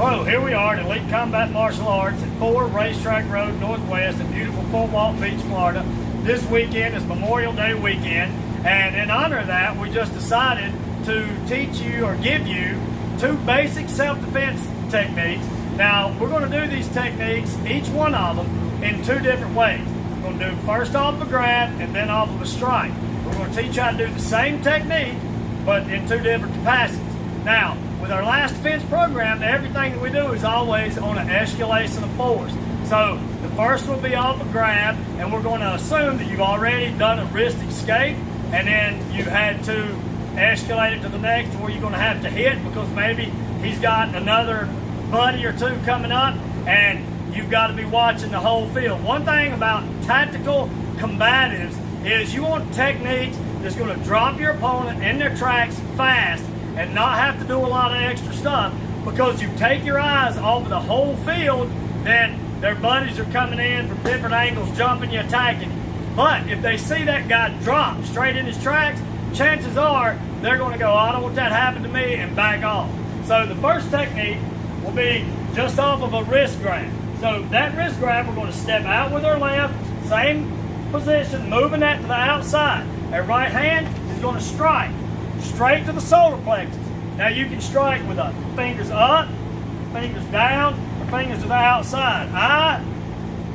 Hello, here we are at Elite Combat Martial Arts at 4 Racetrack Road Northwest in beautiful Fort Walton Beach, Florida. This weekend is Memorial Day weekend, and in honor of that, we just decided to teach you or give you 2 basic self-defense techniques. Now, we're going to do these techniques, each one of them, in 2 different ways. We're going to do first off a grab and then off of a strike. We're going to teach you how to do the same technique, but in 2 different capacities. Now, with our L.A.S.T defense program, everything that we do is always on an escalation of force. So the first will be off a grab, and we're going to assume that you've already done a wrist escape, and then you had to escalate it to the next where you're going to have to hit because maybe he's got another buddy or 2 coming up, and you've got to be watching the whole field. One thing about tactical combatives is you want techniques that's going to drop your opponent in their tracks fast and not have to do a lot of extra stuff, because you take your eyes off of the whole field, then their buddies are coming in from different angles, jumping you, attacking. But if they see that guy drop straight in his tracks, chances are they're going to go, I don't want that to happen to me, and back off. So the first technique will be just off of a wrist grab. So that wrist grab, we're going to step out with our left, same position, moving that to the outside. Our right hand is going to strike straight to the solar plexus. Now you can strike with the fingers up, fingers down, or fingers to the outside. I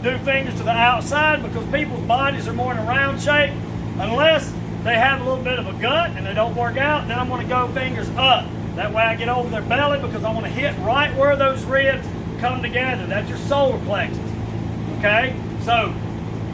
do fingers to the outside because people's bodies are more in a round shape. Unless they have a little bit of a gut and they don't work out, then I'm going to go fingers up. That way I get over their belly because I want to hit right where those ribs come together. That's your solar plexus. Okay? So,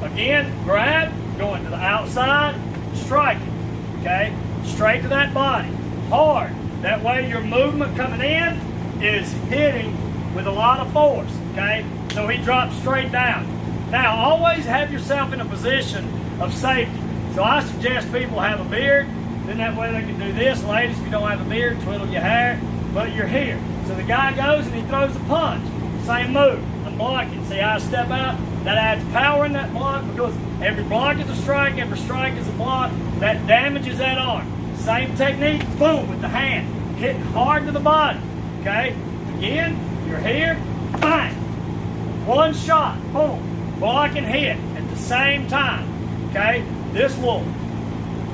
again, grab, going to the outside, striking. Okay? Straight to that body, hard. That way your movement coming in is hitting with a lot of force, okay? So he drops straight down. Now, always have yourself in a position of safety. So I suggest people have a beard, then that way they can do this. Ladies, if you don't have a beard, twiddle your hair, but you're here. So the guy goes and he throws a punch. Same move, I'm blocking. See how I step out? That adds power in that block because every block is a strike, every strike is a block. That damages that arm. Same technique, boom, with the hand. Hitting hard to the body, okay? Again, you're here, bang. One shot, boom, block and hit at the same time, okay? This will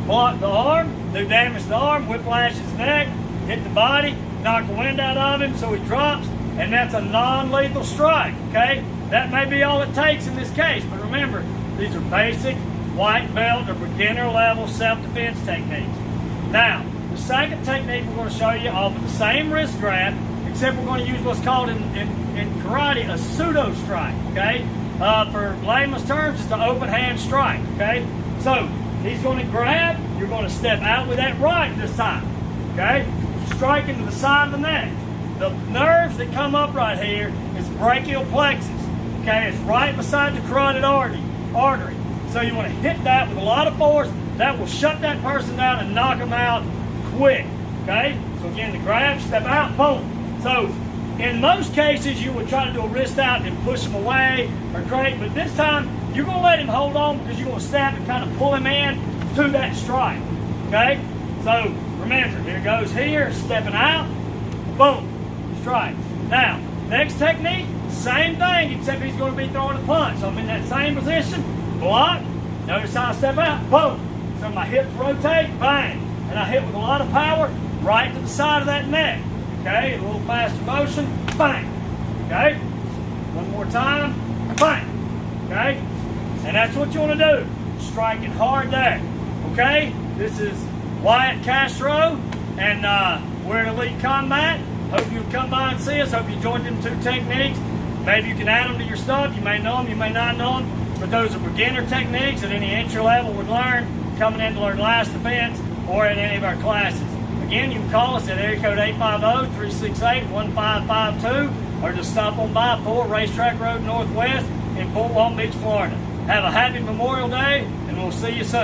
block the arm, do damage to the arm, whiplash his neck, hit the body, knock the wind out of him so he drops, and that's a non-lethal strike, okay? That may be all it takes in this case, but remember, these are basic white belt or beginner level self-defense techniques. Now, the second technique we're going to show you off of the same wrist grab, except we're going to use what's called in karate a pseudo strike, okay? For layman's terms, it's an open hand strike, okay? So, he's going to grab, you're going to step out with that right this time, okay? Striking to the side of the neck. The nerves that come up right here is brachial plexus, okay? It's right beside the carotid artery. So you want to hit that with a lot of force. That will shut that person down and knock them out quick, okay? So again, the grab, step out, boom. So in most cases, you would try to do a wrist out and push him away or create, but this time, you're going to let him hold on because you're going to step and kind of pull him in to that strike, okay? So remember, here goes here, stepping out, boom, strike. Now, next technique, same thing, except he's going to be throwing a punch. So I'm in that same position, block, notice how I step out, boom. So my hips rotate, bang. And I hit with a lot of power right to the side of that neck. Okay, a little faster motion, bang. Okay, one more time, bang. Okay, and that's what you want to do. Striking hard there. Okay, this is Wyatt Castro, and we're at Elite Combat. Hope you'll come by and see us. Hope you enjoyed them 2 techniques. Maybe you can add them to your stuff. You may know them, you may not know them. But those are beginner techniques that any entry level would learn coming in to learn L.A.S.T defense or in any of our classes. Again, you can call us at area code 850-368-1552 or just stop on by 4 Racetrack Road Northwest in Fort Walton Beach, Florida. Have a happy Memorial Day, and we'll see you soon.